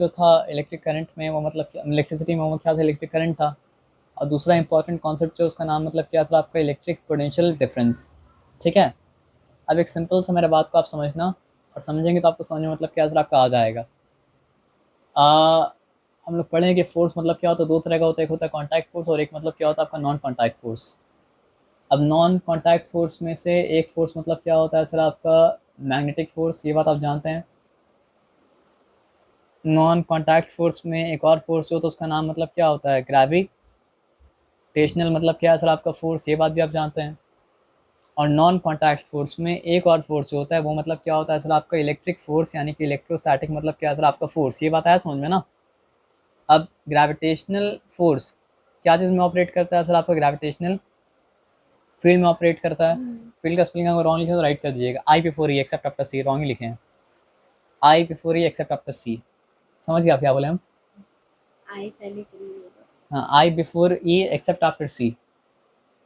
जो था electric current में वो मतलब इलेक्ट्रिसिटी में वो क्या था, इलेक्ट्रिक करंट था। और दूसरा इंपॉर्टेंट कॉन्सेप्ट जो उसका नाम मतलब क्या सर आपका इलेक्ट्रिक पोटेंशियल डिफरेंस। ठीक है, अब एक सिंपल सा मेरे बात को आप समझना, और समझेंगे तो आपको समझ में मतलब क्या सर आपका आ जाएगा। हम लोग पढ़ें कि फोर्स मतलब क्या होता है, दो तरह का होता है, एक होता है कॉन्टैक्ट फोर्स और एक मतलब क्या होता है आपका नॉन कॉन्टैक्ट फोर्स। अब नॉन कॉन्टैक्ट फोर्स में से एक फोर्स मतलब क्या होता है सर आपका मैग्नेटिक फोर्स, ये बात आप जानते हैं। नॉन कॉन्टैक्ट फोर्स में एक और फोर्स जो होता है उसका नाम मतलब क्या होता है ग्रेविटेशनल मतलब क्या है सर आपका फोर्स, ये बात भी आप जानते हैं। और नॉन कॉन्टैक्ट फोर्स में एक और फोर्स जो होता है वो मतलब क्या होता है सर आपका इलेक्ट्रिक फोर्स, यानी कि इलेक्ट्रोस्टैटिक मतलब क्या है सर आपका फोर्स, ये बात आया समझ में ना। अब ग्रेविटेशनल फोर्स क्या चीज़ में ऑपरेट करता है सर आपका, ग्रेविटेशनल फील्ड में ऑपरेट करता है। फील्ड का स्पेलिंग अगर रॉन्ग लिखे तो राइट कर दीजिएगा, I before E accept after C, wrong ही लिखे हैं, I before E accept after सी। समझ गए आप क्या बोले हम? आई पहले करिए होगा। हाँ, I before E accept after सी।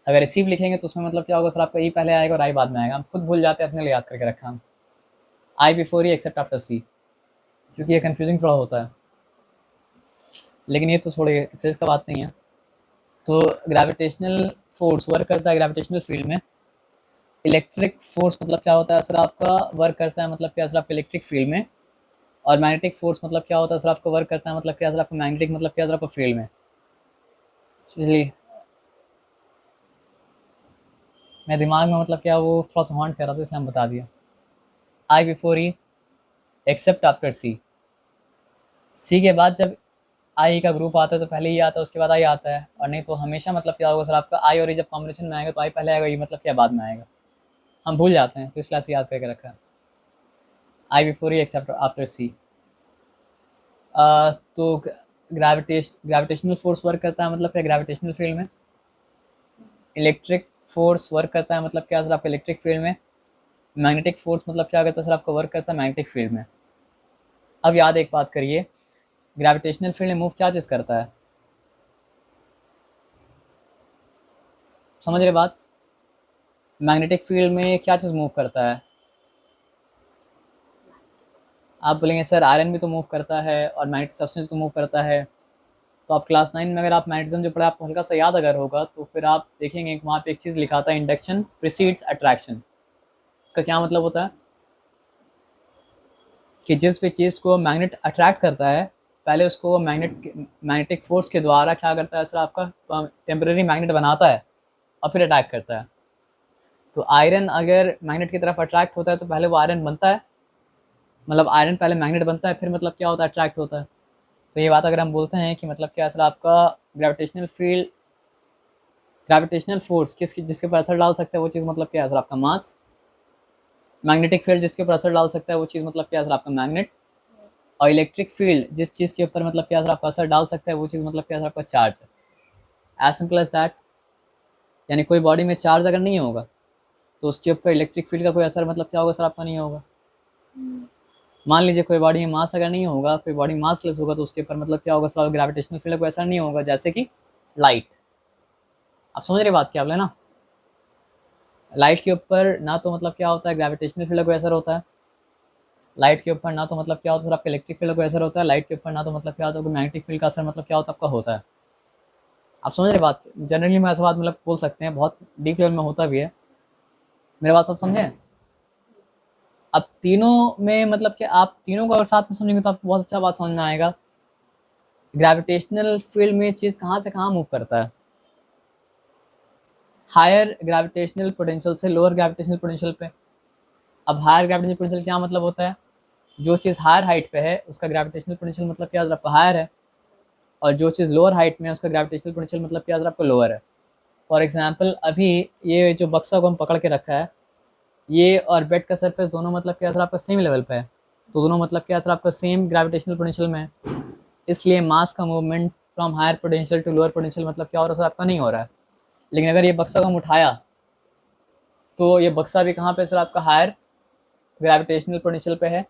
अगर रिसीव लिखेंगे तो उसमें मतलब क्या होगा सर आपका ई पहले आएगा और आई बाद में आएगा, हम खुद भूल जाते हैं, अपने लिए याद करके रखा हम। I before E accept after सी, क्योंकि ये कन्फ्यूजिंग थोड़ा होता है, लेकिन ये तो छोड़िए, फिजिक्स का बात नहीं है। तो ग्रेविटेशनल फोर्स वर्क करता है ग्रेविटेशनल फील्ड में। इलेक्ट्रिक फोर्स मतलब क्या होता है सर आपका, वर्क करता है मतलब क्या सर आपका इलेक्ट्रिक फील्ड में। और मैग्नेटिक फोर्स मतलब क्या होता है सर आपका, वर्क करता है मतलब क्या सर आपका मैग्नेटिक मतलब क्या सर आपका फील्ड में। इसलिए मैं दिमाग में मतलब क्या वो थोड़ा सा हॉन्ट कर रहा था, इसलिए हम बता दिया। I before E accept after सी, सी के बाद जब आई का ग्रुप आता है तो पहले ई आता है, उसके बाद आई आता है, और नहीं तो हमेशा मतलब क्या होगा सर आपका आई और ई जब कॉम्बिनेशन में आएगा तो आई पहले आएगा, ई मतलब क्या बाद में आएगा, हम भूल जाते हैं, तो इसलिए ऐसे याद करके रखा है। I before E accept after सी। तो ग्रेविटेशनल फोर्स वर्क करता है मतलब क्या ग्रेविटेशनल फील्ड में। इलेक्ट्रिक फोर्स वर्क करता है मतलब क्या सर आपका इलेक्ट्रिक फील्ड में। मैग्नेटिक फोर्स मतलब क्या करता है सर आपका, वर्क करता है मैग्नेटिक फील्ड में। अब याद एक बात करिए, ग्रेविटेशनल फील्ड में मूव क्या चीज़ करता है, समझ रहे बात? मैग्नेटिक फील्ड में क्या चीज़ मूव करता है? आप बोलेंगे सर आयरन भी तो मूव करता है और मैग्नेटिक सब्सटेंस तो मूव करता है। तो आप क्लास 9 में अगर आप मैग्नेटिज्म जो पढ़ा आपको हल्का सा याद अगर होगा तो फिर आप देखेंगे वहाँ पे एक चीज़ लिखा था, इंडक्शन प्रीसीड्स अट्रैक्शन। उसका क्या मतलब होता है कि जिस भी चीज़ को मैग्नेट अट्रैक्ट करता है, पहले उसको वो मैग्नेटिक फोर्स के द्वारा क्या करता है सर आपका, टेम्परेरी मैग्नेट बनाता है और फिर अटैक करता है। तो आयरन अगर मैग्नेट की तरफ अट्रैक्ट होता है तो पहले वो आयरन बनता है, मतलब आयरन पहले मैग्नेट बनता है, फिर मतलब क्या होता है अट्रैक्ट होता है। तो ये बात अगर हम बोलते हैं कि मतलब क्या सर आपका ग्रेविटेशनल फील्ड, ग्रेविटेशनल फोर्स किसकी जिसके ऊपर असर डाल सकता है वो चीज़ मतलब क्या है सर आपका मास। मैग्नेटिक फील्ड जिसके ऊपर असर डाल सकता है वो चीज़ मतलब क्या है सर आपका मैग्नेट। और इलेक्ट्रिक फील्ड जिस चीज़ के ऊपर मतलब क्या सर आपका असर डाल सकता है वो चीज़ मतलब क्या सर आपका चार्ज है। As simple as that. यानी कोई बॉडी में चार्ज अगर नहीं होगा तो उसके ऊपर इलेक्ट्रिक फील्ड का कोई असर मतलब क्या होगा सर आपका, नहीं होगा। मान लीजिए कोई बॉडी में मास अगर नहीं होगा, कोई बॉडी मासलेस होगा तो उसके ऊपर मतलब क्या होगा सर, ग्रेविटेशनल फील्ड का कोई असर नहीं होगा, जैसे कि लाइट। आप समझ रहे बात क्या बोले ना। लाइट के ऊपर ना तो मतलब क्या होता है ग्रेविटेशनल फील्ड का कोई असर होता है, लाइट के ऊपर ना तो मतलब क्या होता है सर आपका इलेक्ट्रिक फील्ड का कोई असर होता है, लाइट के ऊपर ना तो मतलब क्या होता है मैग्नेटिक फील्ड का असर मतलब क्या होता है आपका होता है। आप समझ रहे बात, जनरली मैं ऐसा बात मतलब बोल सकते हैं, बहुत डीप लेवल में होता भी है। मेरे बात सब समझे? अब तीनों में मतलब कि आप तीनों को अगर साथ में समझेंगे तो आपको बहुत अच्छा बात समझ में आएगा। ग्रेविटेशनल फील्ड में चीज़ कहाँ से कहाँ मूव करता है, हायर ग्रेविटेशनल पोटेंशियल से लोअर ग्रेविटेशनल पोटेंशियल पे। अब हायर ग्रेविटेशनल पोटेंशियल क्या मतलब होता है, जो चीज़ हायर हाइट पे है उसका ग्रेविटेशनल पोटेंशियल मतलब क्या आपका हायर है, और जो चीज़ लोअर हाइट में है उसका ग्रेविटेशनल पोटेंशियल मतलब क्या आपका लोअर है। फॉर एग्जांपल अभी ये जो बक्सा को हम पकड़ के रखा है, ये और बेड का सरफेस दोनों मतलब क्या सर आपका सेम लेवल पे है, तो दोनों मतलब क्या सर आपका सेम ग्रेविटेशनल पोटेंशियल में है। इसलिए मास का movement from higher potential to lower potential मतलब क्या हो रहा है सर आपका, नहीं हो रहा है। लेकिन अगर ये बक्सा को हम उठाया तो ये बक्सा भी कहाँ पे सर आपका हायर ग्रेविटेशनल पोटेंशियल पे है।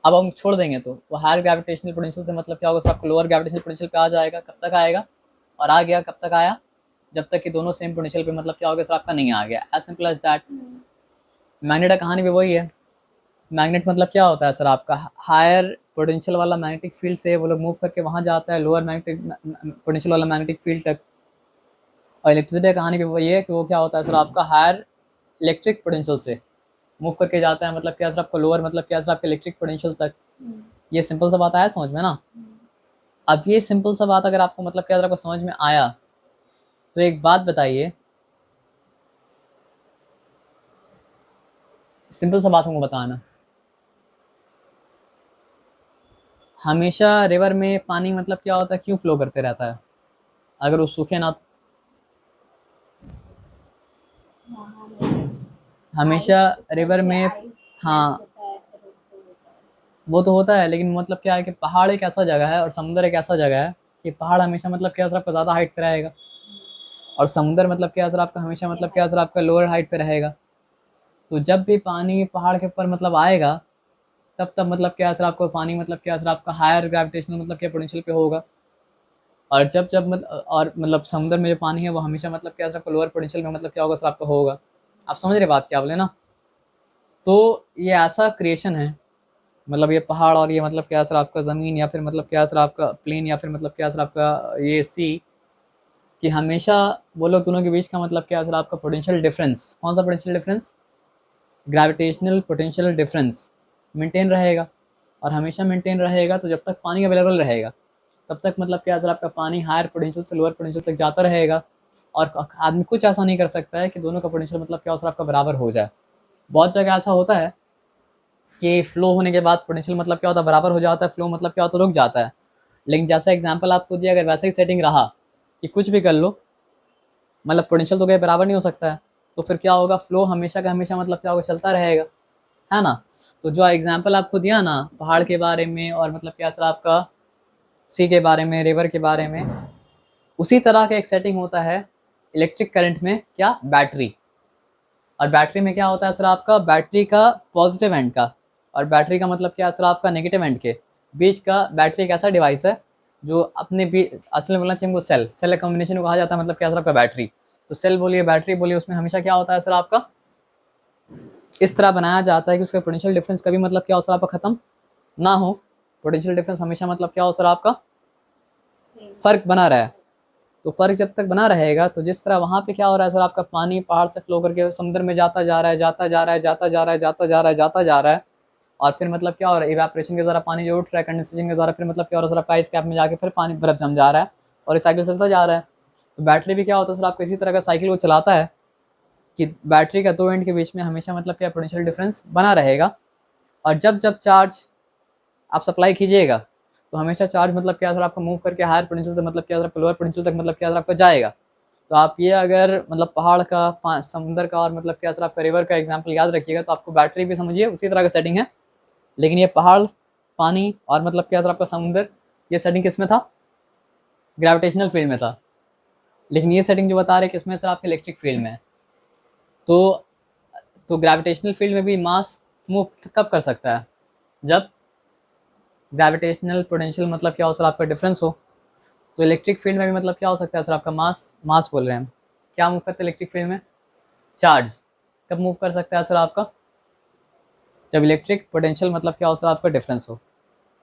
अब हम छोड़ देंगे तो वो हायर ग्रेविटेशनल पोटेंशियल से मतलब क्या होगा सर आपको लोअर ग्रेविटेशनल पोटेंशियल पे आ जाएगा। कब तक आएगा, और आ गया कब तक आया, जब तक कि दोनों सेम पोटेंशियल पे मतलब क्या होगा सर आपका नहीं आ गया। As simple as that. Magnet का कहानी भी वही है, मैग्नेट मतलब क्या होता है सर आपका, हायर पोटेंशियल वाला मैग्नेटिक फील्ड से वो लोग मूव करके वहाँ जाता है लोअर मैग्नेटिक पोटेंशियल वाला मैग्नेटिक फील्ड तक। और इलेक्ट्रिसिटी की कहानी भी वो ये है कि वो क्या होता है सर आपका, हायर इलेक्ट्रिक पोटेंशियल से मूव करके जाता है, मतलब क्या सर आपका लोअर, मतलब क्या सर आपका इलेक्ट्रिक पोटेंशियल तक। ये सिंपल सा बात आया समझ में ना। अब ये सिंपल सा बात अगर आपको मतलब क्या सर आपको समझ में आया, तो एक बात बताइए, सिंपल सा बात हमको बताना, हमेशा रिवर में पानी मतलब क्या होता है, क्यों फ्लो करते रहता है अगर वो सूखे ना तो? वहाँ में हमेशा आइस, ऊपर रिवर से में, आइस हाँ मेल्ट होता है फिर उसको होता है। वो तो होता है, लेकिन मतलब क्या है कि पहाड़ एक ऐसा जगह है और समुद्र एक ऐसा जगह है कि पहाड़ हमेशा मतलब क्या सर आपका ज़्यादा हाइट पे रहेगा, और समुद्र मतलब क्या सर आपका हमेशा से मतलब क्या हाइट। सर आपका लोअर हाइट पे रहेगा। तो जब भी पानी पहाड़ के ऊपर मतलब आएगा, तब तब मतलब क्या सर आपको पानी मतलब क्या सर आपका हायर ग्रेविटेशनल मतलब क्या पोटेंशियल पे होगा। और जब जब और मतलब समुद्र में जो पानी है वो हमेशा मतलब क्या सर आपका लोअर पोटेंशियल में मतलब क्या होगा सर आपका होगा। आप समझ रहे बात क्या बोले ना। तो ये ऐसा क्रिएशन है, मतलब ये पहाड़ और ये मतलब क्या सर आपका ज़मीन, या फिर मतलब क्या सर आपका प्लेन, या फिर मतलब क्या सर आपका ये सी, कि हमेशा वो लोग दोनों के बीच का मतलब क्या सर आपका पोटेंशियल डिफरेंस, कौन सा potential difference, gravitational potential difference maintain रहेगा। और हमेशा मेंटेन रहेगा तो जब तक पानी अवेलेबल रहेगा तब तक मतलब क्या सर आपका पानी हायर पोटेंशियल से लोअर पोटेंशियल तक जाता रहेगा। और आदमी कुछ ऐसा नहीं कर सकता है कि दोनों का पोटेंशियल मतलब क्या सर आपका बराबर हो जाए। बहुत जगह ऐसा होता है कि फ्लो होने के बाद पोटेंशियल मतलब क्या होता है, बराबर हो जाता है, फ्लो मतलब क्या होता है, रुक जाता है। लेकिन जैसा एग्जांपल आपको दिया, अगर वैसा ही सेटिंग रहा कि कुछ भी कर लो, मतलब पोटेंशियल तो कहीं बराबर नहीं हो सकता है, तो फिर क्या होगा, फ्लो हमेशा का हमेशा मतलब क्या होगा, चलता रहेगा, है ना। तो जो एग्जांपल आपको दिया ना पहाड़ के बारे में, और मतलब क्या सर आपका सी के बारे में, रिवर के बारे में, उसी तरह का एक सेटिंग होता है इलेक्ट्रिक करंट में, क्या, बैटरी। और बैटरी में क्या होता है सर आपका, बैटरी का पॉजिटिव एंड का और बैटरी का मतलब क्या सर आपका नेगेटिव एंड के बीच का, बैटरी एक ऐसा डिवाइस है जो अपने भी, असल में बोलना चाहिए हमको सेल, सेल कॉम्बिनेशन को कहा जाता है मतलब क्या सर आपका बैटरी। तो सेल बोलिए बैटरी बोलिए, उसमें हमेशा क्या होता है सर आपका, इस तरह बनाया जाता है कि उसका पोटेंशियल डिफरेंस कभी मतलब क्या हो सर आपका ख़त्म ना हो। पोटेंशियल डिफरेंस हमेशा मतलब क्या हो सर आपका, सेम। फ़र्क बना रहा है। तो फ़र्क जब तक बना रहेगा, तो जिस तरह वहाँ पे क्या हो रहा है सर आपका, पानी पहाड़ से फ्लो करके समुद्र में जाता जा रहा है, जाता जा रहा है, जाता जा रहा है, जाता जा रहा है, जाता जा रहा है। और फिर मतलब क्या हो रहा है, इवेपोरेशन के द्वारा पानी जो उठ रहा है, कंडेंसेशन के द्वारा फिर मतलब क्या हो रहा है सर आपका, आइस कैप में जाके फिर पानी बर्फ जम जा रहा है, और ये साइकिल चलता जा रहा है। तो बैटरी भी क्या होता है सर आपका, इसी तरह का साइकिल वो चलाता है कि बैटरी का दो एंड के बीच में हमेशा मतलब क्या पोटेंशियल डिफरेंस बना रहेगा। और जब जब चार्ज आप सप्लाई कीजिएगा, तो हमेशा चार्ज मतलब क्या सर आपका मूव करके हायर पोटेंशियल से मतलब क्या सर आपका लोअर पोटेंशियल तक मतलब क्या सर आपका जाएगा। तो आप ये अगर मतलब पहाड़ का, समुद्र का और मतलब क्या सर आपका रिवर का एग्जांपल याद रखिएगा, तो आपको बैटरी भी समझिए उसी तरह का सेटिंग है। लेकिन ये पहाड़, पानी और मतलब क्या सर आपका समुद्र, ये सेटिंग किस में था, ग्रेविटेशनल फील्ड में था। लेकिन ये सेटिंग जो बता रहे किसमें सर आपके, इलेक्ट्रिक फील्ड में है। तो ग्रेविटेशनल फील्ड में भी मास मूव कब कर सकता है, जब ग्रेविटेशनल पोटेंशियल मतलब क्या हो सर आपका डिफरेंस हो। तो इलेक्ट्रिक फील्ड में भी मतलब क्या हो सकता है सर आपका, मास, मास बोल रहे हैं हम, क्या मूव करते हैं इलेक्ट्रिक फील्ड में, चार्ज। कब मूव कर सकता है सर आपका, जब इलेक्ट्रिक पोटेंशियल मतलब क्या हो सर आपका डिफरेंस हो।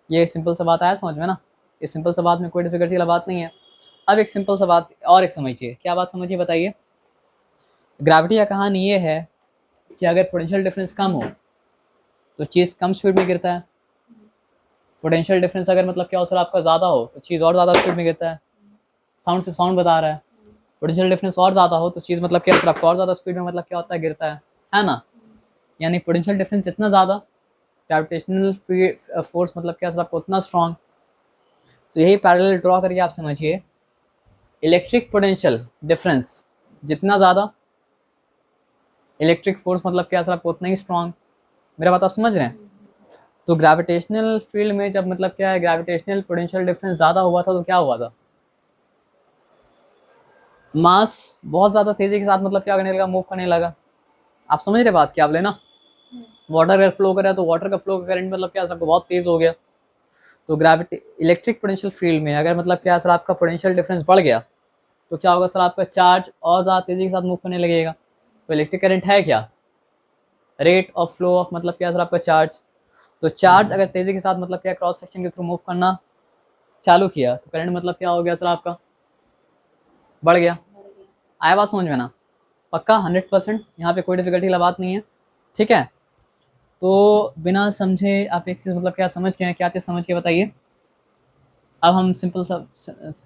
ये सिंपल सा बात आया समझ में ना। इस सिंपल सा बात में कोई डिफिकल्टी वाला बात नहीं है। अब एक सिंपल सा बात और एक समझिए, क्या बात समझिए बताइए। ग्रेविटी का कहानी ये है कि अगर पोटेंशियल डिफरेंस कम हो तो चीज़ कम स्पीड में गिरता है, पोटेंशियल डिफरेंस अगर मतलब क्या हो सर आपका ज़्यादा हो तो चीज़ और ज़्यादा स्पीड में गिरता है। साउंड से साउंड बता रहा है। पोटेंशियल डिफरेंस और ज़्यादा हो तो चीज़ मतलब क्या सर आपका और ज़्यादा स्पीड में मतलब क्या होता है, गिरता है ना। यानी पोटेंशियल डिफरेंस जितना ज़्यादा, ग्रेविटेशनल फोर्स मतलब क्या सर आपका उतना स्ट्रॉन्ग। तो यही पैरेलल ड्रॉ करके आप समझिए, इलेक्ट्रिक पोटेंशियल डिफरेंस जितना ज़्यादा, इलेक्ट्रिक फोर्स मतलब क्या सर आपको उतना ही स्ट्रॉन्ग। मेरा बात आप समझ रहे हैं। तो ग्रेविटेशनल फील्ड में जब मतलब क्या है, ग्रेविटेशनल पोटेंशियल डिफरेंस ज़्यादा हुआ था तो क्या हुआ था, मास बहुत ज़्यादा तेज़ी के साथ मतलब क्या करने लगा, मूव करने लगा। आप समझ रहे बात क्या आप लेना। वाटर अगर फ्लो कर रहा है तो वाटर का फ्लो का करंट मतलब क्या सर आपको बहुत तेज़ हो गया। तो ग्रेविटी इलेक्ट्रिक पोटेंशियल फील्ड में अगर मतलब क्या सर आपका पोटेंशियल डिफरेंस बढ़ गया, तो क्या होगा सर आपका, चार्ज और ज़्यादा तेज़ी के साथ मूव करने लगेगा। तो इलेक्ट्रिक करंट है क्या, रेट ऑफ फ्लो ऑफ मतलब क्या सर आपका चार्ज। तो चार्ज अगर तेज़ी के साथ मतलब क्या क्रॉस सेक्शन के थ्रू मूव करना चालू किया तो करंट मतलब क्या हो गया सर आपका, बढ़ गया। बढ़ गया। आया बात समझ में ना, पक्का 100%, यहाँ पे कोई डिफिकल्टी वाला बात नहीं है, ठीक है। तो बिना समझे आप एक चीज़ मतलब क्या समझ के हैं, क्या चीज़ समझ के बताइए। अब हम सिंपल सा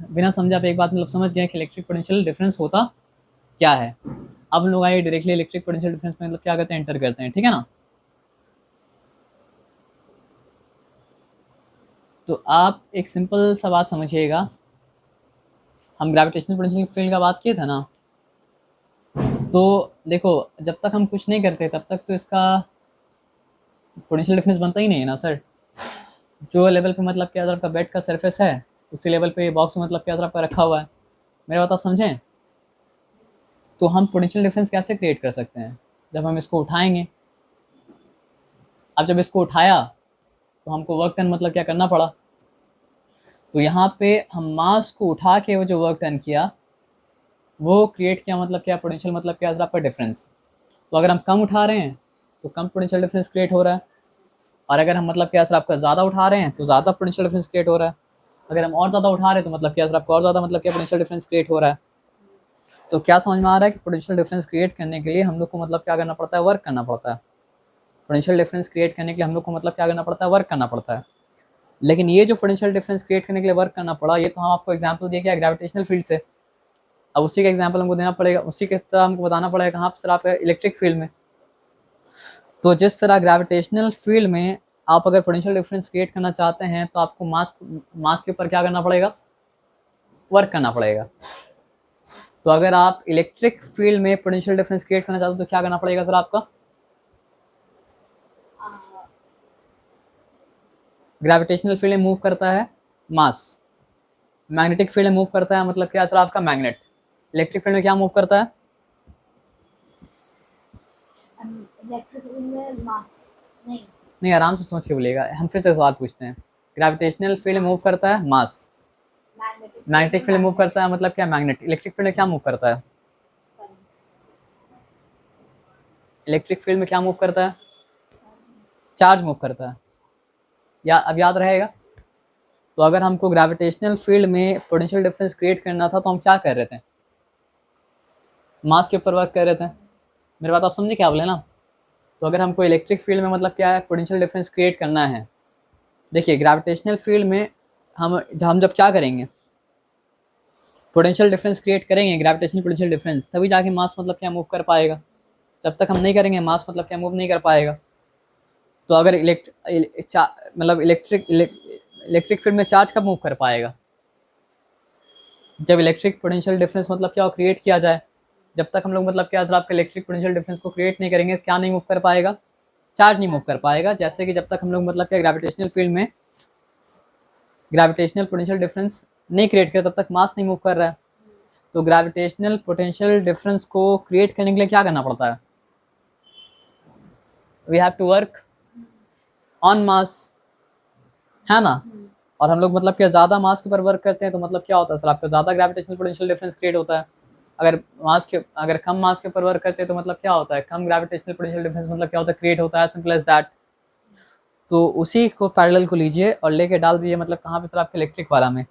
बिना समझे आप एक बात मतलब समझ गए कि इलेक्ट्रिक पोटेंशियल डिफरेंस होता क्या है। अब हम लोग आए डायरेक्टली इलेक्ट्रिक पोटेंशियल डिफरेंस में मतलब क्या करते हैं, एंटर करते हैं, ठीक है ना। तो आप एक सिंपल सा बात समझिएगा, हम ग्रेविटेशनल पोटेंशियल फील्ड का बात किए थे ना, तो देखो जब तक हम कुछ नहीं करते तब तक तो इसका पोटेंशियल डिफरेंस बनता ही नहीं है ना सर। जो लेवल पे मतलब क्या आपका बेड का सरफेस है उसी लेवल पे बॉक्स मतलब क्या आपका रखा हुआ है, मेरा बात आप समझें। तो हम पोटेंशियल डिफरेंस कैसे क्रिएट कर सकते हैं, जब हम इसको उठाएंगे। अब जब इसको उठाया तो हमको वर्क डन मतलब क्या करना पड़ा। तो यहाँ पे हम मास को उठा के वो जो वर्क डन किया वो क्रिएट किया मतलब क्या पोटेंशियल मतलब क्या आपका डिफरेंस। तो अगर हम कम उठा रहे हैं तो कम पोटेंशियल डिफरेंस क्रिएट हो रहा है, और अगर हम मतलब क्या सर आपका ज़्यादा उठा रहे हैं तो ज़्यादा पोटेंशियल डिफरेंस क्रिएट हो रहा है। अगर हम और ज़्यादा उठा रहे हैं तो मतलब क्या सर आपका और ज़्यादा मतलब क्या पोटेंशियल डिफरेंस क्रिएट हो रहा है। तो क्या समझ में आ रहा है कि पोटेंशियल डिफरेंस क्रिएट करने के लिए हम लोग को मतलब क्या करना पड़ता है, वर्क करना पड़ता है। पोटेंशियल डिफरेंस क्रिएट करने के लिए हम लोग को मतलब क्या करना पड़ता है, वर्क करना पड़ता है। लेकिन ये जो पोटेंशियल डिफरेंस क्रिएट करने के लिए वर्क करना पड़ा, ये तो हम आपको एग्जांपल दिए क्या ग्रेविटेशनल फील्ड से। अब उसी का एग्जांपल हमको देना पड़ेगा, उसी के तरह हमको बताना पड़ेगा कहाँ पर सर आपका इलेक्ट्रिक फील्ड में। तो जिस तरह ग्रेविटेशनल फील्ड में आप अगर पोटेंशियल डिफरेंस क्रिएट करना चाहते हैं तो आपको मास के ऊपर क्या करना पड़ेगा, वर्क करना पड़ेगा। तो अगर आप इलेक्ट्रिक फील्ड में पोटेंशियल डिफरेंस क्रिएट करना चाहते हो तो क्या करना पड़ेगा सर आपका, ग्रेविटेशनल फील्ड में मूव करता है मास, मैग्नेटिक फील्ड में मूव करता है मतलब क्या सर आपका मैग्नेट, इलेक्ट्रिक फील्ड में क्या मूव करता है। इलेक्ट्रिक फील्ड में मास नहीं, नहीं आराम से सोच के बोलिएगा, हम फिर से सवाल पूछते हैं। ग्रेविटेशनल फील्ड में मूव करता है मास, मैग्नेटिक फील्ड मूव करता है मतलब क्या मैग्नेट, इलेक्ट्रिक फील्ड में क्या मूव करता है, इलेक्ट्रिक फील्ड में क्या मूव करता है, चार्ज मूव करता है। या अब याद रहेगा। तो अगर हमको ग्रेविटेशनल फील्ड में पोटेंशियल डिफरेंस क्रिएट करना था तो हम क्या कर रहे थे, मास के ऊपर वर्क कर रहे थे। मेरी बात आप समझे क्या बोले ना। तो अगर हमको इलेक्ट्रिक फील्ड में मतलब क्या है पोटेंशियल डिफरेंस क्रिएट करना है, देखिए ग्रेविटेशनल फील्ड में हम जब क्या करेंगे, पोटेंशियल डिफरेंस क्रिएट करेंगे, ग्रेविटेशनल पोटेंशियल डिफरेंस, तभी जाके मास मतलब क्या मूव कर पाएगा। जब तक हम नहीं करेंगे मास मतलब क्या मूव नहीं कर पाएगा। तो अगर मतलब इलेक्ट्रिक फील्ड में चार्ज कब मूव कर पाएगा, जब इलेक्ट्रिक पोटेंशियल डिफरेंस मतलब क्या क्रिएट किया जाए। जब तक हम लोग मतलब क्या आपके इलेक्ट्रिक पोटेंशियल डिफरेंस को क्रिएट नहीं करेंगे क्या नहीं मूव कर पाएगा, चार्ज नहीं मूव कर पाएगा। जैसे कि जब तक हम लोग मतलब क्या ग्रेविटेशनल फील्ड में ग्रेविटेशनल पोटेंशियल डिफरेंस नहीं क्रिएट किया तब तक मास नहीं मूव कर रहा है। तो ग्रेविटेशनल पोटेंशियल डिफरेंस को क्रिएट करने के लिए क्या करना पड़ता है, we have to work on mass, है ना। और हम लोग मतलब क्या ज़्यादा मास के ऊपर वर्क करते हैं तो मतलब क्या होता है सर आपका ज़्यादा ग्रेविटेशनल पोटेंशियल डिफरेंस क्रिएट होता है। अगर कम मास के ऊपर वर्क करते हैं तो मतलब क्या होता है, कम ग्रेविटेशनल पोटेंशियल डिफरेंस मतलब क्या होता है, क्रिएट होता है, सिंपल एज दैट। तो उसी को पैरेलल को लीजिए और लेके डाल दीजिए मतलब कहाँ पे सर आपके इलेक्ट्रिक वाला में,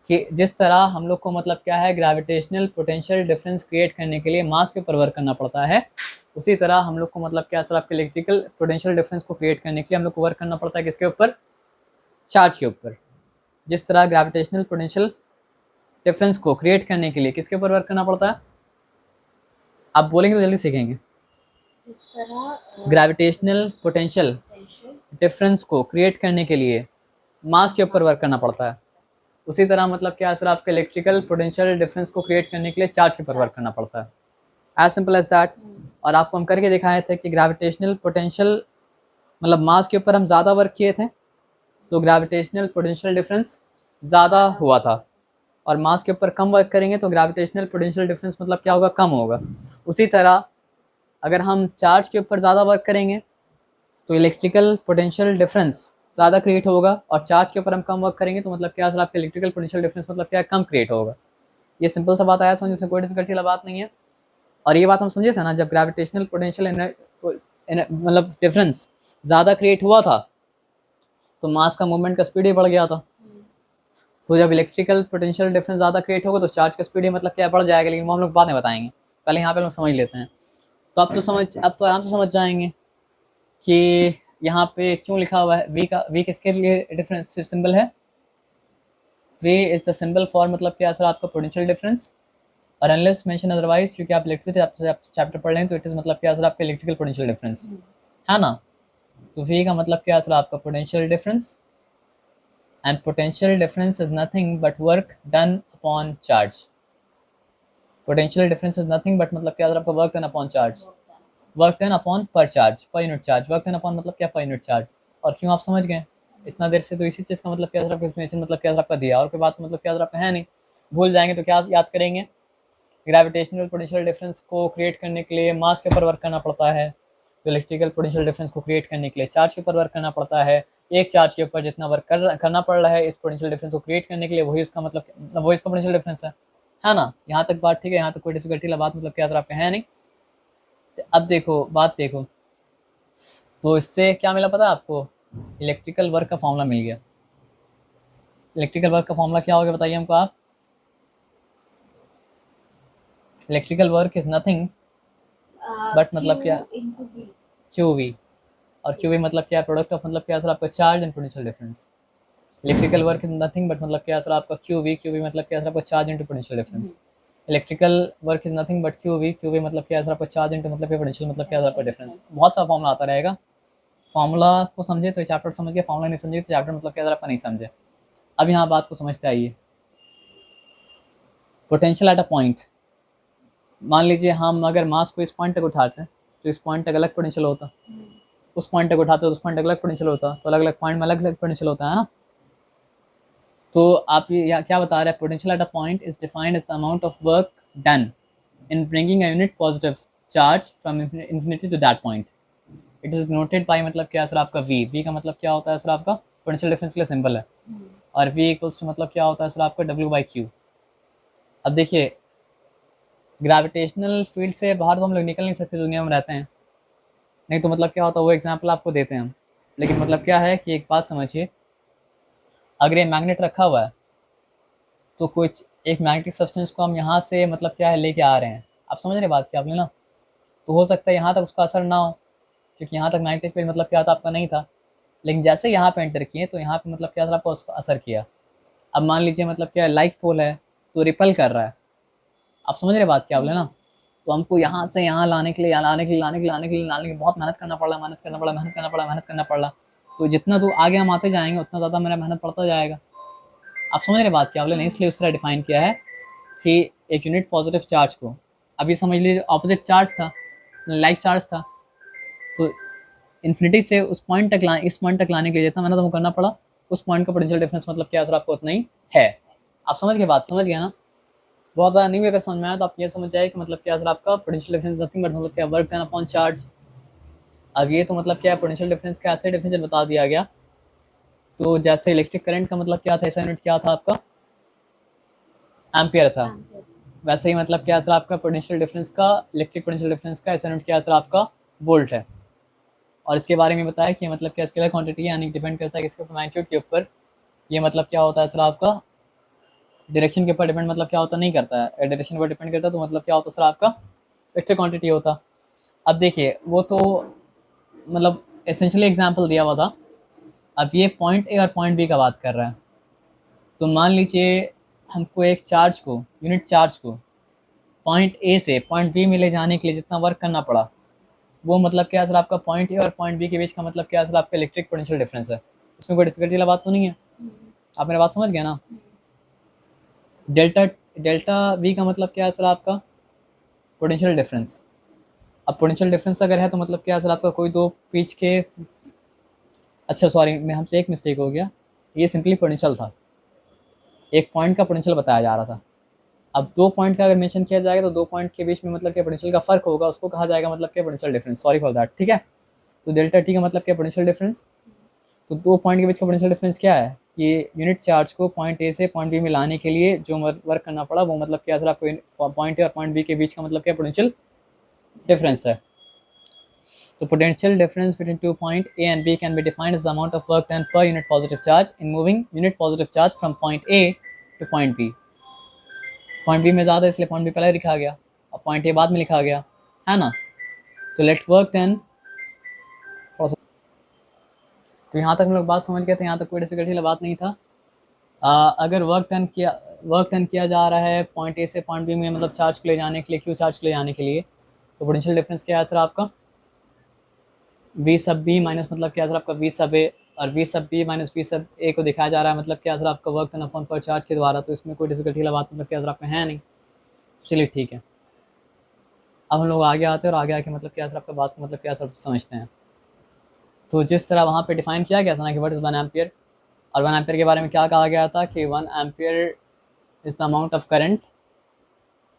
कि जिस तरह हम लोग को मतलब क्या है ग्रेविटेशनल पोटेंशियल डिफरेंस क्रिएट करने के लिए मास के ऊपर वर्क करना पड़ता है, उसी तरह हम लोग को मतलब क्या सर आपके इलेक्ट्रिकल पोटेंशियल डिफरेंस को क्रिएट करने के लिए हम लोग को वर्क करना पड़ता है किसके ऊपर, चार्ज के ऊपर। जिस तरह ग्रेविटेशनल पोटेंशियल डिफरेंस को क्रिएट करने के लिए किसके ऊपर वर्क करना पड़ता है, आप बोलेंगे तो जल्दी सीखेंगे। जिस तरह ग्रेविटेशनल पोटेंशियल डिफरेंस को क्रिएट करने के लिए मास के ऊपर वर्क करना पड़ता है, उसी तरह मतलब क्या सर आपके इलेक्ट्रिकल पोटेंशियल डिफरेंस को क्रिएट करने के लिए चार्ज के ऊपर वर्क करना पड़ता है, एज सिंपल एज दैट। और आपको हम करके दिखाए थे कि ग्रेविटेशनल पोटेंशियल मतलब मास के ऊपर हम ज़्यादा वर्क किए थे तो ग्रेविटेशनल पोटेंशियल डिफरेंस ज़्यादा हुआ था, और मास के ऊपर कम वर्क करेंगे तो ग्रेविटेशनल पोटेंशियल डिफरेंस मतलब क्या होगा, कम होगा। उसी तरह अगर हम चार्ज के ऊपर ज़्यादा वर्क करेंगे तो इलेक्ट्रिकल पोटेंशियल डिफरेंस ज़्यादा क्रिएट होगा, और चार्ज के ऊपर हम कम वर्क करेंगे तो मतलब क्या सर आपका इलेक्ट्रिकल पोटेंशियल डिफरेंस मतलब क्या कम क्रिएट होगा। ये सिंपल सा बात आया समझ, उसमें कोई डिफिकल्टी वाला बात नहीं है। और ये बात हम समझे थे ना, जब ग्रेविटेशनल पोटेंशियल मतलब डिफरेंस ज़्यादा क्रिएट हुआ था तो मास का मूवमेंट का स्पीड ही बढ़ गया था। तो जब इलेक्ट्रिकल पोटेंशियल डिफरेंस ज़्यादा क्रिएट होगा तो चार्ज का स्पीड ही मतलब क्या बढ़ जाएगा, लेकिन वो हम लोग बाद में बताएंगे, पहले यहाँ पे हम लोग समझ लेते हैं। तो अब तो आराम से समझ जाएंगे कि यहाँ पे क्यों लिखा हुआ है वी किसके लिए डिफरेंस सिंबल है। V is the symbol for मतलब क्या सर आपका पोटेंशियल डिफरेंस, और अनलेस मेंशन अदरवाइज, क्योंकि आप इलेक्ट्रिसिटी चैप्टर पढ़ रहे हैं तो इट इज़ मतलब क्या सर आपका इलेक्ट्रिकल पोटेंशियल डिफरेंस है ना। तो वी का मतलब क्या सर आपका potential difference, and potential difference is nothing but work done upon charge. Potential difference is nothing but मतलब क्या आपका work done upon charge, work done upon per charge, per unit charge, work done upon मतलब क्या per unit charge। और क्यों आप समझ गए इतना देर से, तो इसी चीज़ का मतलब क्या आपका एक्सप्लेनेशन मतलब क्या आपका दिया, और कोई बात मतलब क्या आपका है नहीं, भूल जाएंगे तो क्या याद करेंगे। ग्रेविटेशनल पोटेंशियल डिफरेंस को क्रिएट करने के लिए मास के ऊपर वर्क करना पड़ता है, तो इलेक्ट्रिकल पोटेंशियल डिफरेंस को क्रिएट करने के लिए चार्ज के ऊपर वर्क करना पड़ता है। एक चार्ज के ऊपर जितना वर्क करना पड़ रहा है इस पोटेंशियल डिफरेंस को क्रिएट करने के लिए, वही उसका मतलब वही इसका पोटेंशियल डिफरेंस है ना। यहाँ तक बात ठीक है, यहाँ तक कोई डिफिकल्टी वाला बात मतलब क्या आपका है नहीं। अब देखो बात देखो, तो इससे क्या मिला पता है आपको, इलेक्ट्रिकल वर्क का फॉर्मूला मिल गया। इलेक्ट्रिकल वर्क का फॉर्मूला क्या होगा बताइए हमको आप। Electrical work is nothing but मतलब क्या क्यू वी, और क्यू वी मतलब क्या प्रोडक्ट ऑफ मतलब क्या सर आपका charge and potential difference. Electrical work is nothing but मतलब क्या सर आपका क्यू वी मतलब क्या सर आपका charge into potential difference. Electrical work is nothing but Q V मतलब क्या सर आपका चार्ज इंटू मतलब पोटेंशियल मतलब क्या सर आपका डिफरेंस। बहुत सा फॉर्मूला आता रहेगा, फॉर्मूला को समझे तो चैप्टर समझ गए, फॉर्मूला नहीं समझे तो चैप्टर मतलब क्या सर आपका नहीं समझे। अब यहाँ बात को समझते आइए, पोटेंशियल एट अ पॉइंट। मान लीजिए हम अगर मास को इस पॉइंट तक उठाते हैं तो इस पॉइंट तक अलग पोटेंशियल होता, उस पॉइंट तक उठाते तो उस पॉइंट तक अलग पोटेंशियल होता, तो अलग अलग पॉइंट में अलग अलग पोटेंशियल होता है ना। तो आप ये क्या बता रहे हैं, potential at a point is defined as the amount of work done in bringing a unit positive charge from infinity to that point. It is noted by मतलब क्या सर आपका वी का मतलब क्या होता है सर आपका पोटेंशियल डिफरेंस के लिए सिंबल है, और वी इक्वल्स टू मतलब क्या होता है सर आपका W/Q। अब देखिए ग्रेविटेशनल फील्ड से बाहर तो हम लोग निकल नहीं सकते, दुनिया में रहते हैं, नहीं तो मतलब क्या होता है वो एग्जाम्पल आपको देते हैं हम। लेकिन मतलब क्या है कि एक बात समझिए, अगर ये मैग्नेट रखा हुआ है तो कुछ एक मैग्नेटिक सब्सटेंस को हम यहाँ से मतलब क्या है लेके आ रहे हैं, आप समझ रहे बात क्या आपने ना। तो हो सकता है यहाँ तक उसका असर ना हो, क्योंकि यहाँ तक मैग्नेटिक फील्ड मतलब क्या था आपका नहीं था, लेकिन जैसे यहाँ पे एंटर किए तो यहाँ पे मतलब क्या था आपका उसका असर किया। अब मान लीजिए मतलब क्या लाइक पोल है तो रिपल कर रहा है, आप समझ रहे बात क्या बोले ना। तो हमको यहाँ से यहाँ लाने के लिए बहुत मेहनत करना पड़ रहा है, मेहनत करना पड़ रहा। तो जितना दूर आगे हम आते जाएंगे उतना ज़्यादा मेरा मेहनत पड़ता जाएगा, आप समझ रहे बात क्या बोले नहीं। इसलिए उस तरह डिफाइन किया है कि एक यूनिट पॉजिटिव चार्ज को, अभी समझ लीजिए ऑपोजिट चार्ज था, लाइक चार्ज था, तो इन्फिनिटी से उस पॉइंट तक इस पॉइंट तक लाने के लिए जितना मेहनत हमको करना पड़ा, उस पॉइंट का पोटेंशियल डिफरेंस मतलब क्या सर आपको उतना ही है। आप समझ गए बात, समझ गए ना। बहुत ज़्यादा नहीं भी अगर समझ में आया तो आप ये समझ जाए कि मतलब क्या सर आपका पोटेंशियल डिफरेंस नथिंग बट मतलब क्या वर्क डन अपॉन चार्ज। अब ये तो मतलब क्या है पोटेंशियल डिफरेंस का ऐसे डिफरेंशियल बता दिया गया। तो जैसे इलेक्ट्रिक करंट का मतलब क्या था, ऐसा यूनिट क्या था आपका एम्पियर था, वैसे ही मतलब क्या सर आपका पोटेंशियल डिफरेंस का, इलेक्ट्रिक पोटेंशियल डिफरेंस का ऐसा यूनिट क्या सर आपका वोल्ट है। और इसके बारे में बताया कि मतलब क्या स्केलर क्वांटिटी है, यानी डिपेंड करता है किसके ऊपर, मैग्नीट्यूड के ऊपर। ये मतलब क्या होता है सर आपका डायरेक्शन के ऊपर डिपेंड मतलब क्या होता नहीं करता है, डायरेक्शन पर डिपेंड करता है तो मतलब क्या होता सर आपका वेक्टर क्वांटिटी होता। अब देखिए वो तो मतलब एसेंशियली एग्जांपल दिया हुआ था, अब ये पॉइंट ए और पॉइंट बी का बात कर रहा है। तो मान लीजिए हमको एक चार्ज को, यूनिट चार्ज को पॉइंट ए से पॉइंट बी में ले जाने के लिए जितना वर्क करना पड़ा, वो मतलब क्या सर आपका पॉइंट ए और पॉइंट बी के बीच का मतलब क्या सर आपका इलेक्ट्रिक पोटेंशियल डिफरेंस है। इसमें कोई डिफिकल्टी वाला बात तो नहीं है, आप मेरी बात समझ गए ना। डेल्टा डेल्टा वी का मतलब क्या है सर आपका पोटेंशियल डिफरेंस। अब पोटेंशियल डिफरेंस अगर है तो मतलब क्या है सर आपका कोई दो बीच के, अच्छा सॉरी मैं हमसे एक मिस्टेक हो गया, ये सिंपली पोटेंशियल था, एक पॉइंट का पोटेंशियल बताया जा रहा था। अब दो पॉइंट का अगर मेंशन किया जाएगा तो दो पॉइंट के बीच में मतलब क्या पोटेंशियल का फर्क होगा, उसको कहा जाएगा मतलब क्या potential difference, sorry for that, ठीक है। तो डेल्टा टी का मतलब क्या पोटेंशियल डिफरेंस। तो दो पॉइंट के बीच का पोटेंशियल डिफरेंस क्या है कि यूनिट चार्ज को पॉइंट ए से पॉइंट बी में लाने के लिए जो वर्क करना पड़ा वो मतलब क्या सर आपको पॉइंट ए और पॉइंट बी के बीच का मतलब क्या पोटेंशियल डिफरेंस है। तो potential difference between 2 point A and B can be defined as the amount of work done per unit positive charge in moving unit positive charge from point A to point B. Point B में ज़्यादा इसलिए point B पहले लिखा गया और point A बाद में लिखा गया, है ना। तो लेट वर्क देन। तो यहाँ तक हम लोग बात समझ गए थे, यहाँ तक कोई डिफिकल्टी वाला बात नहीं था। अगर वर्क डन किया जा रहा है पॉइंट ए से पॉइंट बी में, मतलब चार्ज को ले जाने के लिए, क्यू चार्ज को ले जाने के लिए, तो पोटेंशियल डिफरेंस क्या है सर आपका, वी सब बी माइनस मतलब क्या सर आपका वी सब ए, और वी सब बी माइनस वी सब ए को दिखाया जा रहा है मतलब क्या सर आपका वर्क डन अपॉन पर चार्ज के द्वारा। तो इसमें कोई डिफिकल्टी वाला बात मतलब क्या सर आपका है नहीं। चलिए ठीक है, अब हम लोग आगे आते हैं और आगे आके मतलब क्या सर आपका बात मतलब क्या सर समझते हैं। तो जिस तरह वहाँ पे डिफाइन किया गया था ना कि व्हाट इज़ 1 एम्पियर, और 1 एम्पियर के बारे में क्या कहा गया था कि 1 ampere is the amount of current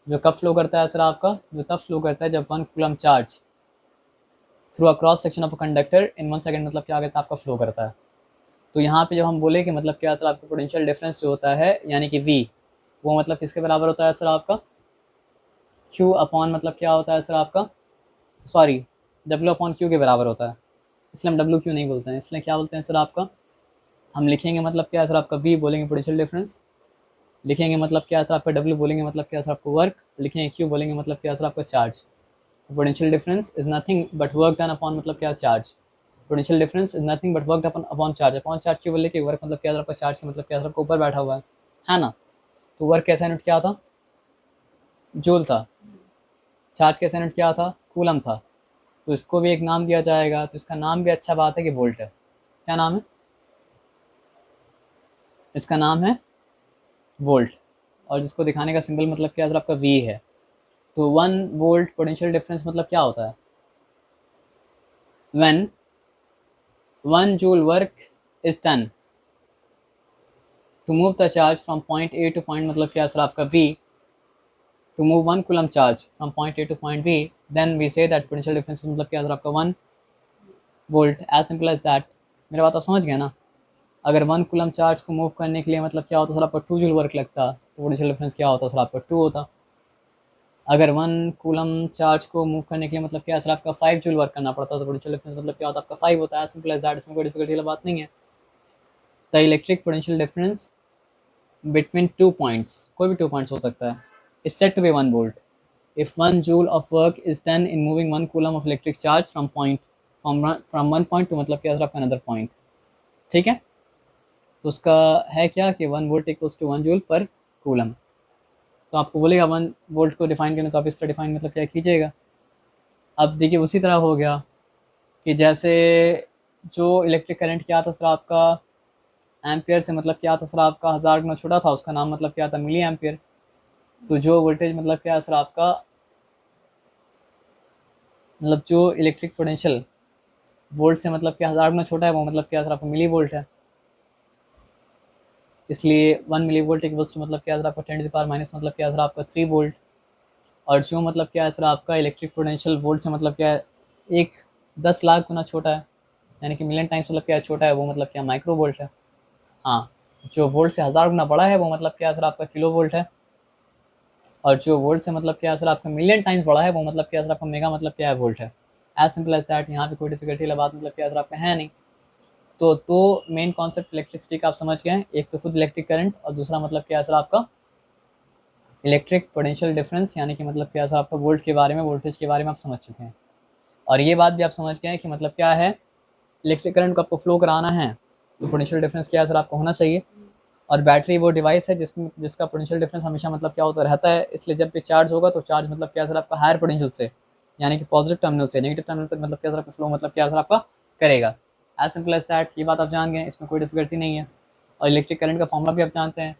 जो कब फ्लो करता है सर आपका, जो तब फ्लो करता है जब 1 coulomb charge through a cross section of a conductor in 1 second मतलब क्या करता है आपका फ्लो करता है। तो यहाँ पे जब हम बोले कि मतलब क्या सर आपका पोटेंशियल डिफरेंस जो होता है यानी कि V, वो मतलब किसके बराबर होता है सर आपका, Q अपॉन मतलब क्या होता है सर आपका, सॉरी W अपॉन Q के बराबर होता है। इसलिए हम WQ नहीं बोलते हैं, इसलिए क्या बोलते हैं सर आपका, हम लिखेंगे मतलब क्या सर आपका V बोलेंगे पोटेंशियल डिफरेंस, लिखेंगे मतलब क्या सर आपका W बोलेंगे मतलब क्या सर आपको वर्क, लिखेंगे Q बोलेंगे मतलब क्या सर आपका charge. Potential difference is nothing but work done upon मतलब क्या charge. Potential difference is nothing but work upon charge. Upon charge क्यों बोले कि वर्क मतलब क्या आपका चार्ज का मतलब क्या आपका ऊपर बैठा हुआ है ना। तो वर्क कैसा यूनिट क्या था, जूल था। चार्ज कैसा यूनिट क्या था, कूलम था। तो इसको भी एक नाम दिया जाएगा, तो इसका नाम भी अच्छा बात है कि वोल्ट है। क्या नाम है इसका, नाम है वोल्ट, और जिसको दिखाने का सिंबल मतलब क्या सर आपका V है। तो 1 वोल्ट पोटेंशियल डिफरेंस मतलब क्या होता है, when 1 joule work is done to move the charge from point A to point मतलब क्या सर आपका V, to move 1 coulomb charge from point A to point B, then we say that potential difference मतलब क्या sir आपका 1 volt, as simple as that. मेरा बात आप समझ गए ना। अगर 1 कूलम चार्ज को मूव करने के लिए मतलब क्या होता सर आपका 2 जूल वर्क लगता, तो पोटेंशियल डिफरेंस क्या होता सर आपका 2 होता। अगर 1 कूलम चार्ज को मूव करने के लिए मतलब क्या सर आपका 5 जूल वर्क करना पड़ता, तो पोटेंशियल डिफरेंस मतलब क्या होता आपका 5 होता है, एज सिंपल एज दैट। इसमें कोई डिफिकल्टी वाली बात नहीं है। The electric potential difference between 2 points, कोई भी 2 पॉइंट्स हो सकता है, is said to be 1 volt if 1 joule of work is done in moving 1 coulomb of electric charge from one point to मतलब क्या आपका another point। ठीक है, तो उसका है क्या कि 1 volt equals to 1 joule per coulomb. तो आपको बोलेगा 1 वोल्ट को डिफाइन करना, तो आप इस तरह डिफाइन मतलब क्या कीजिएगा। अब देखिए उसी तरह हो गया कि जैसे जो इलेक्ट्रिक करंट क्या था सर आपका एम्पियर से मतलब क्या था सर आपका 1000 गुना छोटा था, उसका नाम मतलब क्या था मिली एम्पियर। तो जो वोल्टेज मतलब क्या है सर आपका, मतलब जो इलेक्ट्रिक पोटेंशियल वोल्ट से मतलब क्या 1000 गुना छोटा है, वो मतलब क्या सर आपका मिली वोल्ट है। इसलिए 1 मिली वोल्ट इक्वल्स टू मतलब क्या सर आपका 10 टू द पावर माइनस मतलब क्या सर आपका 3 वोल्ट। और जो मतलब क्या है सर आपका इलेक्ट्रिक पोटेंशियल वोल्ट से मतलब क्या है एक 10 लाख गुना छोटा है, यानी कि मिलियन टाइम्स मतलब क्या छोटा है, वो मतलब क्या माइक्रो वोल्ट है। हाँ, जो वोल्ट से 1000 गुना बड़ा है वो मतलब क्या सर आपका किलो वोल्ट है, और जो वोल्ट से मतलब क्या सर आपका मिलियन टाइम्स बड़ा है वो मतलब क्या सर आपका मेगा मतलब क्या है वोल्ट है। As simple as that. यहाँ पे कोई डिफिकल्टी वाला बात मतलब क्या सर आपका है नहीं। तो दो मेन कॉन्सेप्ट इलेक्ट्रिसिटी का आप समझ गए हैं, एक तो खुद इलेक्ट्रिक करंट और दूसरा मतलब क्या सर आपका इलेक्ट्रिक पोटेंशियल डिफरेंस, यानी कि मतलब क्या सर आपका वोल्ट के बारे में, वोल्टेज के बारे में आप समझ चुके हैं। और ये बात भी आप समझ गए हैं कि मतलब क्या है इलेक्ट्रिक करंट को आपको फ्लो कराना है तो पोटेंशियल डिफरेंस क्या सर आपको होना चाहिए। और बैटरी वो डिवाइस है जिसका पोटेंशियल डिफरेंस हमेशा मतलब क्या होता रहता है, इसलिए जब भी चार्ज होगा तो चार्ज मतलब क्या सर आपका हायर पोटेंशियल से, यानी कि पॉजिटिव टर्मिनल से नेगेटिव टर्मिनल तक मतलब क्या सर आपका फ्लो मतलब क्या सर आपका करेगा। As simple as that. ये बात आप जान गए, इसमें कोई डिफिकल्टी नहीं है। और इलेक्ट्रिक करंट का फॉर्मूला भी आप जानते हैं।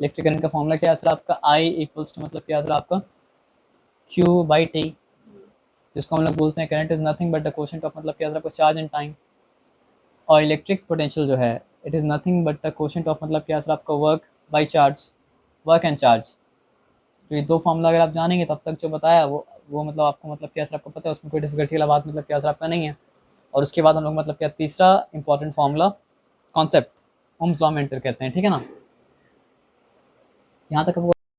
इलेक्ट्रिक करंट का फॉर्मूला क्या है सर आपका, आई इक्वल्स टू मतलब क्या सर आपका क्यू बाई टी, जिसको हम लोग बोलते हैं current is nothing but the quotient of मतलब क्या सर आपका चार्ज एंड टाइम। और इलेक्ट्रिक पोटेंशियल जो है it is nothing but the quotient of मतलब क्या सर आपका work by charge, work and charge. तो ये दो फॉर्मूला अगर आप जानेंगे तब तक जो बताया वो मतलब आपको मतलब क्या सर आपको पता है, उसमें कोई डिफिकल्टी वाला बात मतलब क्या सर आपका नहीं है। और उसके बाद हम लोग मतलब क्या तीसरा important formula concept Ohm's law में एंटर कहते हैं, ठीक है ना। यहाँ तक आपको